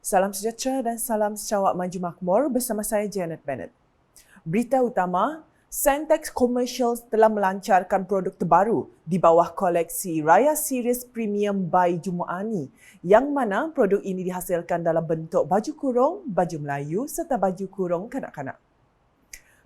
Salam sejahtera dan salam Sarawak Maju Makmur bersama saya Janet Bennett. Berita utama, Sentex Commercial telah melancarkan produk terbaru di bawah koleksi Raya Series Premium by Jumaani yang mana produk ini dihasilkan dalam bentuk baju kurung, baju Melayu serta baju kurung kanak-kanak.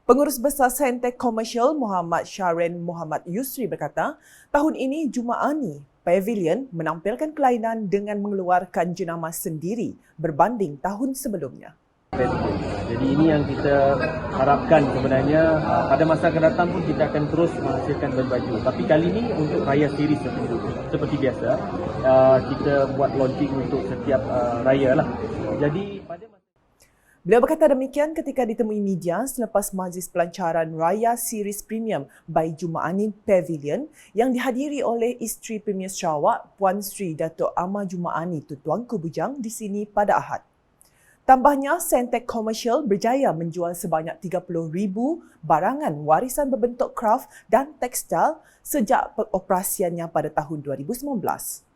Pengurus Besar Sentex Commercial Muhammad Shahren Muhammad Yusri berkata, tahun ini Jumaani Pavilion menampilkan kelainan dengan mengeluarkan jenama sendiri berbanding tahun sebelumnya. Jadi ini yang kita harapkan sebenarnya pada masa akan datang pun kita akan terus menghasilkan baju. Tapi kali ini untuk Raya Series seperti biasa, kita buat launching untuk setiap raya lah. Jadi pada Beliau berkata demikian ketika ditemui media selepas majlis pelancaran Raya Series Premium by Jumaani Pavilion yang dihadiri oleh isteri Premier Sarawak Puan Sri Dato' Amar Jumaani Tutuangku Bujang di sini pada Ahad. Tambahnya, Sentex Commercial berjaya menjual sebanyak 30,000 barangan warisan berbentuk kraft dan tekstil sejak pengoperasiannya pada tahun 2019.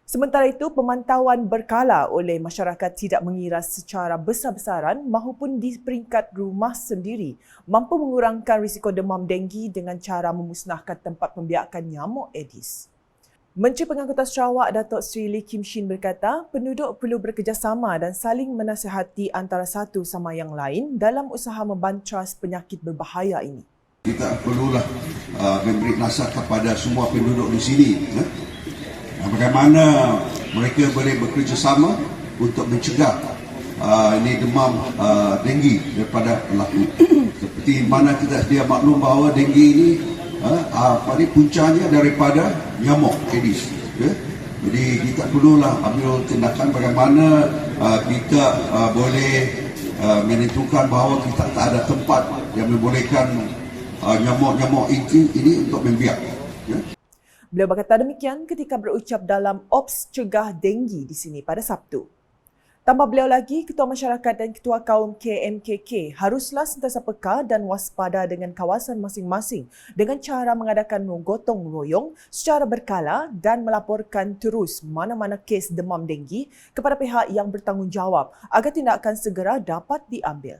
Sementara itu, pemantauan berkala oleh masyarakat tidak mengira secara besar-besaran maupun di peringkat rumah sendiri mampu mengurangkan risiko demam denggi dengan cara memusnahkan tempat pembiakan nyamuk Aedes. Menteri Pengangkutan Sarawak Datuk Seri Lee Kim Shin berkata, penduduk perlu bekerjasama dan saling menasihati antara satu sama yang lain dalam usaha membantras penyakit berbahaya ini. Kita perlulah memberi nasihat kepada semua penduduk di sini. Bagaimana mereka boleh bekerjasama untuk mencegah ini demam denggi daripada berlaku. Seperti mana kita sedia maklum bahawa denggi ini puncanya daripada nyamuk Aedes. Jadi kita perlulah ambil tindakan bagaimana kita boleh menentukan bahawa kita tak ada tempat yang membolehkan nyamuk-nyamuk ini untuk membiak. Beliau berkata demikian ketika berucap dalam Ops Cegah Denggi di sini pada Sabtu. Tambah beliau lagi, Ketua Masyarakat dan Ketua Kaum KMKK haruslah sentiasa peka dan waspada dengan kawasan masing-masing dengan cara mengadakan gotong royong secara berkala dan melaporkan terus mana-mana kes demam denggi kepada pihak yang bertanggungjawab agar tindakan segera dapat diambil.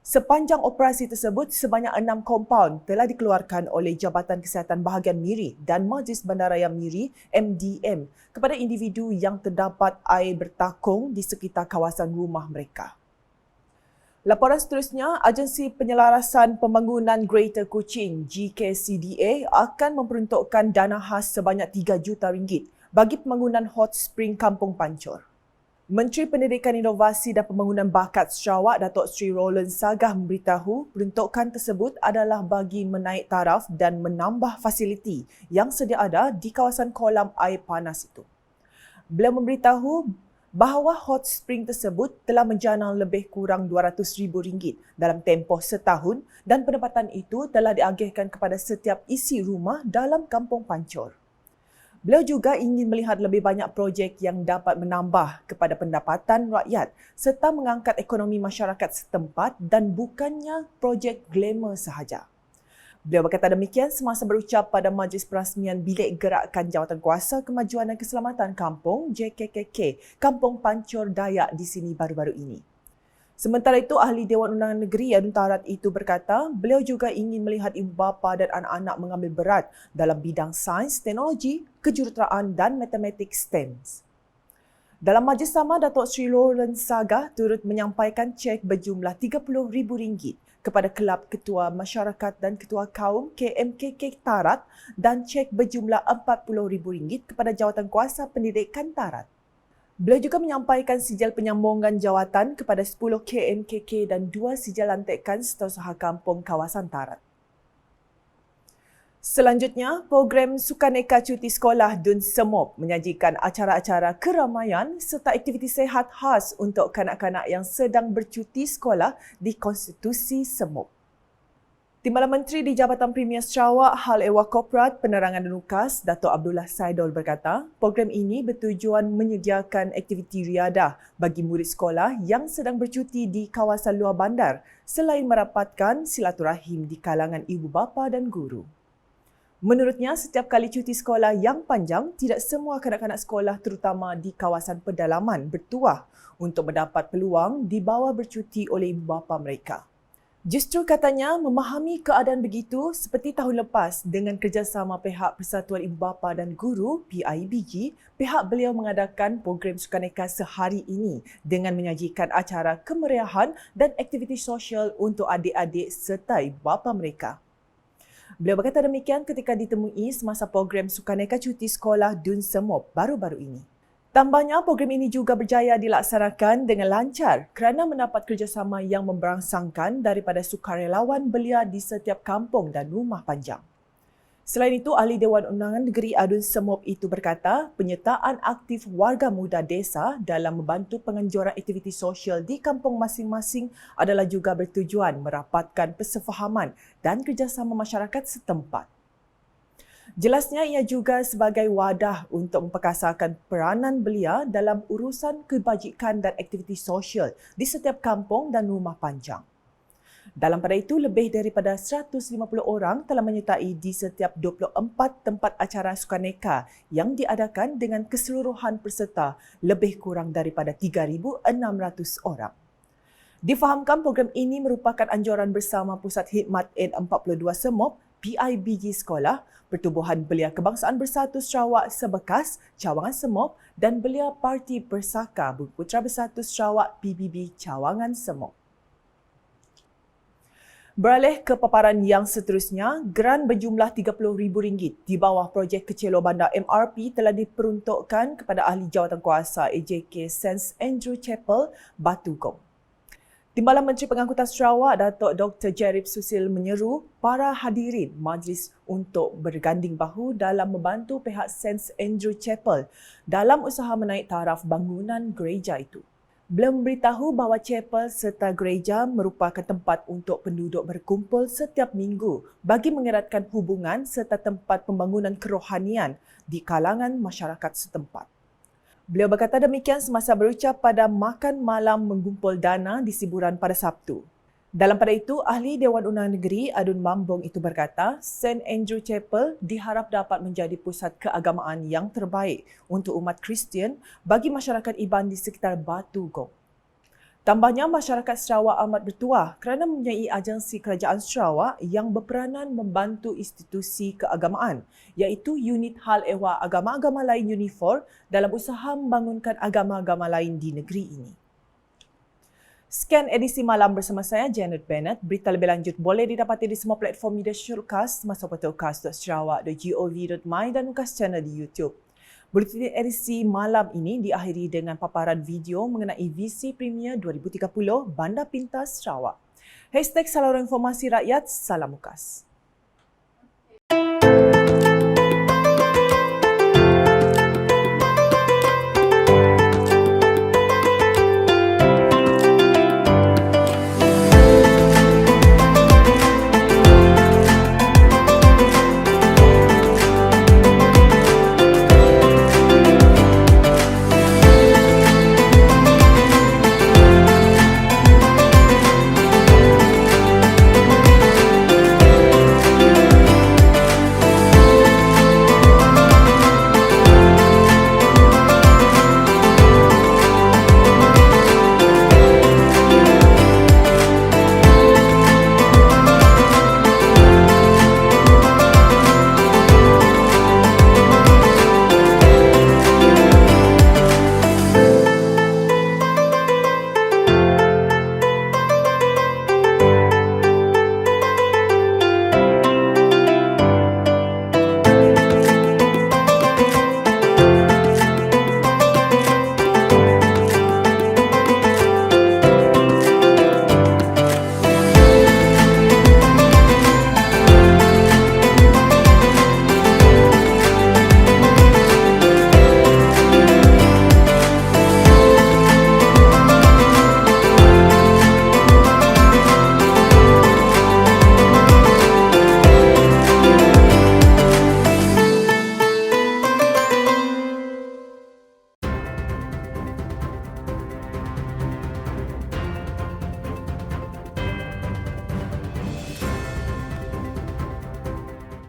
Sepanjang operasi tersebut, sebanyak 6 kompaun telah dikeluarkan oleh Jabatan Kesihatan Bahagian Miri dan Majlis Bandaraya Miri MDM kepada individu yang terdapat air bertakung di sekitar kawasan rumah mereka. Laporan seterusnya, Agensi Penyelarasan Pembangunan Greater Kuching GKCDA akan memperuntukkan dana khas sebanyak RM3 juta bagi pembangunan hot spring Kampung Pancor. Menteri Pendidikan Inovasi dan Pembangunan Bakat Sarawak Datuk Seri Roland Sagah memberitahu peruntukan tersebut adalah bagi menaik taraf dan menambah fasiliti yang sedia ada di kawasan kolam air panas itu. Beliau memberitahu bahawa hot spring tersebut telah menjana lebih kurang RM200,000 dalam tempoh setahun dan pendapatan itu telah diagihkan kepada setiap isi rumah dalam Kampung Pancor. Beliau juga ingin melihat lebih banyak projek yang dapat menambah kepada pendapatan rakyat serta mengangkat ekonomi masyarakat setempat dan bukannya projek glamour sahaja. Beliau berkata demikian semasa berucap pada majlis perasmian Bilik Gerakan Jawatankuasa Kemajuan dan Keselamatan Kampung JKKK Kampung Pancor Dayak di sini baru-baru ini. Sementara itu, Ahli Dewan Undangan Negeri Adun Tarat itu berkata, beliau juga ingin melihat ibu bapa dan anak-anak mengambil berat dalam bidang sains, teknologi, kejuruteraan dan matematik STEM. Dalam majlis sama, Datuk Seri Roland Sagah turut menyampaikan cek berjumlah RM30,000 kepada Kelab Ketua Masyarakat dan Ketua Kaum KMKK Tarat dan cek berjumlah RM40,000 kepada Jawatankuasa Pendidikan Tarat. Beliau juga menyampaikan sijil penyambungan jawatan kepada 10 KMKK dan 2 sijil lantikan setiausaha kampung kawasan Tarat. Selanjutnya, program Sukaneka Cuti Sekolah Dun Semop menyajikan acara-acara keramaian serta aktiviti sihat khas untuk kanak-kanak yang sedang bercuti sekolah di Konstitusi Semop. Timbalan Menteri di Jabatan Premier Sarawak Hal Ehwal Korporat Penerangan dan UKAS, Dato' Abdullah Saidol berkata, program ini bertujuan menyediakan aktiviti riadah bagi murid sekolah yang sedang bercuti di kawasan luar bandar selain merapatkan silaturahim di kalangan ibu bapa dan guru. Menurutnya, setiap kali cuti sekolah yang panjang, tidak semua kanak-kanak sekolah terutama di kawasan pedalaman bertuah untuk mendapat peluang dibawa bercuti oleh ibu bapa mereka. Justru katanya memahami keadaan begitu seperti tahun lepas dengan kerjasama pihak Persatuan Ibu Bapa dan Guru PIBG, pihak beliau mengadakan program sukaneka sehari ini dengan menyajikan acara kemeriahan dan aktiviti sosial untuk adik-adik serta ibu bapa mereka. Beliau berkata demikian ketika ditemui semasa program sukaneka cuti sekolah Dun Semop baru-baru ini. Tambahnya, program ini juga berjaya dilaksanakan dengan lancar kerana mendapat kerjasama yang memberangsangkan daripada sukarelawan belia di setiap kampung dan rumah panjang. Selain itu, Ahli Dewan Undangan Negeri Adun Semop itu berkata, penyertaan aktif warga muda desa dalam membantu penganjuran aktiviti sosial di kampung masing-masing adalah juga bertujuan merapatkan persefahaman dan kerjasama masyarakat setempat. Jelasnya ia juga sebagai wadah untuk memperkasakan peranan belia dalam urusan kebajikan dan aktiviti sosial di setiap kampung dan rumah panjang. Dalam pada itu, lebih daripada 150 orang telah menyertai di setiap 24 tempat acara sukaneka yang diadakan dengan keseluruhan peserta lebih kurang daripada 3,600 orang. Difahamkan program ini merupakan anjuran bersama Pusat Khidmat N42 Semop, PIBG Sekolah, Pertubuhan Belia Kebangsaan Bersatu Sarawak Sebekas, Cawangan Semop dan Belia Parti Persaka Bumiputera Bersatu Sarawak PBB Cawangan Semop. Beralih ke paparan yang seterusnya, geran berjumlah RM30,000 di bawah projek kecil bandar MRP telah diperuntukkan kepada Ahli Jawatankuasa AJK St. Andrew Chapel, Batu Gong. Timbalan Menteri Pengangkutan Sarawak, Datuk Dr. Jerib Susil menyeru para hadirin majlis untuk berganding bahu dalam membantu pihak St. Andrew Chapel dalam usaha menaik taraf bangunan gereja itu. Beliau memberitahu bahawa chapel serta gereja merupakan tempat untuk penduduk berkumpul setiap minggu bagi mengeratkan hubungan serta tempat pembangunan kerohanian di kalangan masyarakat setempat. Beliau berkata demikian semasa berucap pada makan malam mengumpul dana di Siburan pada Sabtu. Dalam pada itu, Ahli Dewan Undangan Negeri Adun Mambong itu berkata, St. Andrew Chapel diharap dapat menjadi pusat keagamaan yang terbaik untuk umat Kristian bagi masyarakat Iban di sekitar Batu Gong. Tambahnya, masyarakat Sarawak amat bertuah kerana mempunyai agensi kerajaan Sarawak yang berperanan membantu institusi keagamaan iaitu Unit Hal Ehwal Agama-Agama Lain Unifor dalam usaha membangunkan agama-agama lain di negeri ini. Sekian edisi malam bersama saya, Janet Bennett. Berita lebih lanjut boleh didapati di semua platform media shortcast masuk portal cast.sarawak.gov.my dan UKAS channel di YouTube. Buletin edisi malam ini diakhiri dengan paparan video mengenai Visi Premier 2030 Bandar Pintar Sarawak. #Saluran Informasi Rakyat, Salam UKAS.